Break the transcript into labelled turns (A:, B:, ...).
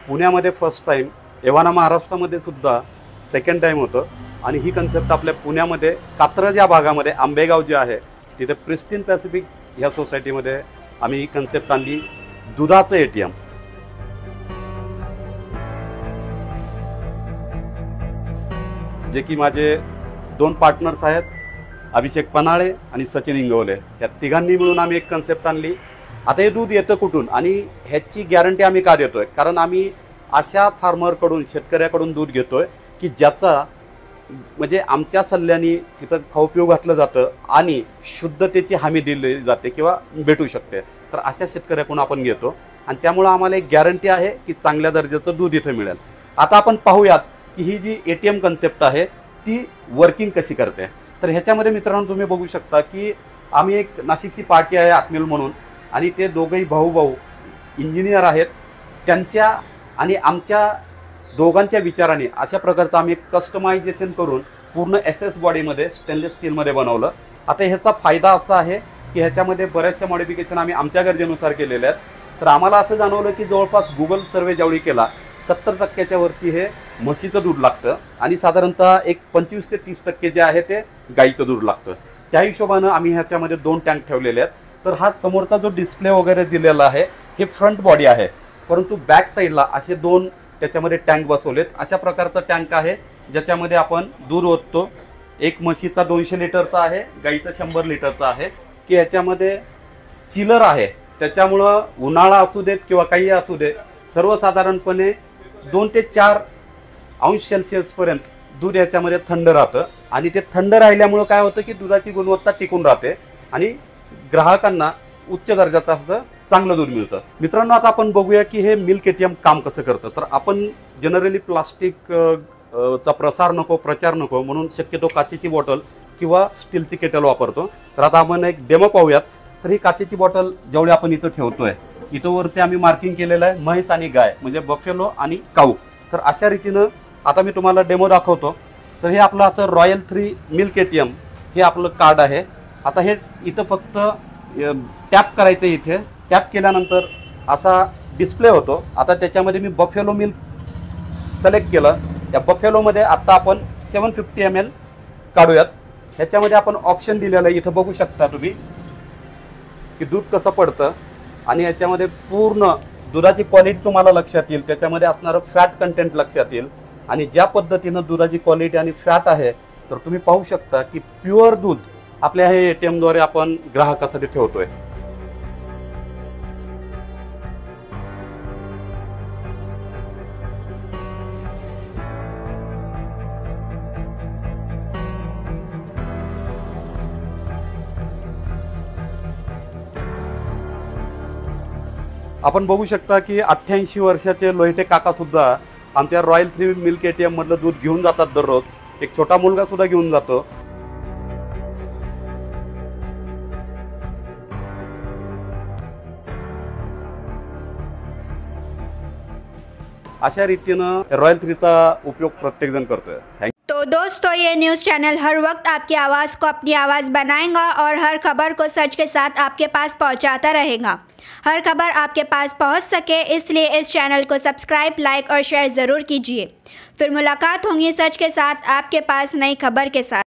A: पुण्यामध्ये first time, एव्हाना महाराष्ट्रामध्ये सुद्धा सेकंड टाइम होतं। आणि ही कन्सेप्ट आपल्या पुण्यामध्ये कात्रज या भागामध्ये आंबेगाव जे आहे तिथे प्रिस्टीन पॅसिफिक ह्या सोसायटीमध्ये आम्ही ही कन्सेप्ट आणली, दुधाचं ATM। जे की माझे 2 पार्टनर्स आहेत, अभिषेक पन्हाळे आणि सचिन इंगवले, या तिघांनी मिळून आम्ही एक कन्सेप्ट आणली। आता हे दूध येतं कुठून आणि ह्याची गॅरंटी आम्ही का देतोय? कारण आम्ही अशा फार्मरकडून, शेतकऱ्याकडून दूध घेतोय की ज्याचा म्हणजे आमच्या सल्ल्याने तिथं खाऊ-पिऊ घातलं जातं आणि शुद्धतेची हमी दिली जाते किंवा भेटू शकते। तर अशा शेतकऱ्याकडून आपण घेतो आणि त्यामुळे आम्हाला एक गॅरंटी आहे की चांगल्या दर्जाचं दूध इथं मिळेल। आता आपण पाहूयात की ही जी ATM कन्सेप्ट आहे ती वर्किंग कशी करते। तर ह्याच्यामध्ये मित्रांनो तुम्ही बघू शकता की आम्ही एक नाशिकची पार्टी आहे आत्मील म्हणून, आणि ते दोघंही भाऊ इंजिनियर आहेत। त्यांच्या आणि आमच्या दोघांच्या विचाराने अशा प्रकारचं आम्ही एक कस्टमायझेशन करून पूर्ण SS बॉडीमध्ये स्टेनलेस स्टीलमध्ये बनवलं। आता ह्याचा फायदा असा आहे की ह्याच्यामध्ये बऱ्याचशा मॉडिफिकेशन आम्ही आमच्या गरजेनुसार केलेले आहेत। तर आम्हाला असं जाणवलं की जवळपास गुगल सर्वे ज्यावेळी केला 70% वरती हे म्हशीचं दूध लागतं आणि साधारणतः एक 25 ते 30% जे आहे ते गाईचं दूध लागतं। त्या हिशोबानं आम्ही ह्याच्यामध्ये 2 टँक ठेवलेले आहेत। तर हा समोरचा जो डिस्प्ले वगैरे दिलेला आहे हे फ्रंट बॉडी आहे, परंतु बॅक साईडला असे 2 त्याच्यामध्ये टँक बसवलेत। अशा प्रकारचा टँक आहे ज्याच्यामध्ये आपण दूध ओततो। एक म्हशीचा 200 लिटरचा आहे, गाईचा 100 लिटरचा आहे, की ह्याच्यामध्ये चिलर आहे। त्याच्यामुळं उन्हाळा असू देत किंवा काही असू दे, सर्वसाधारणपणे 2 ते 4 अंश सेल्सिअसपर्यंत दूध याच्यामध्ये थंड राहतं आणि ते थंड राहिल्यामुळं काय होतं की दुधाची गुणवत्ता टिकून राहते आणि ग्राहकांना उच्च दर्जाचं असं चांगलं दूध मिळतं। मित्रांनो, आता आपण बघूया की हे मिल्क ATM काम कसं करतं। तर आपण जनरली प्लास्टिक चा प्रसार नको, प्रचार नको म्हणून शक्यतो काचेची बॉटल किंवा स्टीलची केटल वापरतो। तर आता आपण एक डेमो पाहूयात। तर ही काचेची बॉटल जेवढी आपण इथं ठेवतोय, इथं वरती आम्ही मार्किंग केलेलं आहे म्हैस आणि गाय, म्हणजे बफेलो आणि काऊ। तर अशा रीतीनं आता मी तुम्हाला डेमो दाखवतो। तर हे आपलं असं रॉयल 3 मिल्क ATM हे आपलं कार्ड आहे। आता हे इथं फक्त टॅप करायचं, इथे टॅप केल्यानंतर असा डिस्प्ले होतो। आता त्याच्यामध्ये मी बफेलो मिल्क सिलेक्ट केलं। या बफेलोमध्ये आता आपण 750 ml काढूयात। ह्याच्यामध्ये आपण ऑप्शन दिलेलं आहे, इथं बघू शकता तुम्ही की दूध कसं पडतं आणि याच्यामध्ये पूर्ण दुधाची क्वालिटी तुम्हाला लक्षात येईल, त्याच्यामध्ये असणारं फॅट कंटेंट लक्षात येईल आणि ज्या पद्धतीनं दुधाची क्वालिटी आणि फॅट आहे तर तुम्ही पाहू शकता की प्युअर दूध आपल्या हे ATM द्वारे आपण ग्राहकासाठी ठेवतोय। आपण बघू शकता की 88 वर्षाचे लोहिटे काका सुद्धा आमच्या रॉयल 3 मिल्क ATM मधलं दूध घेऊन जातात दररोज। एक छोटा मुलगा सुद्धा घेऊन जातो। अशा रीतीनं रॉयल 3 चा उपयोग प्रत्येक जण करतोय।
B: तो दोस्तों, ये न्यूज़ चैनल हर वक्त आपकी आवाज़ को अपनी आवाज़ बनाएगा और हर खबर को सच के साथ आपके पास पहुंचाता रहेगा। हर खबर आपके पास पहुंच सके इसलिए इस चैनल को सब्सक्राइब, लाइक और शेयर ज़रूर कीजिए। फिर मुलाकात होंगी सच के साथ आपके पास नई खबर के साथ।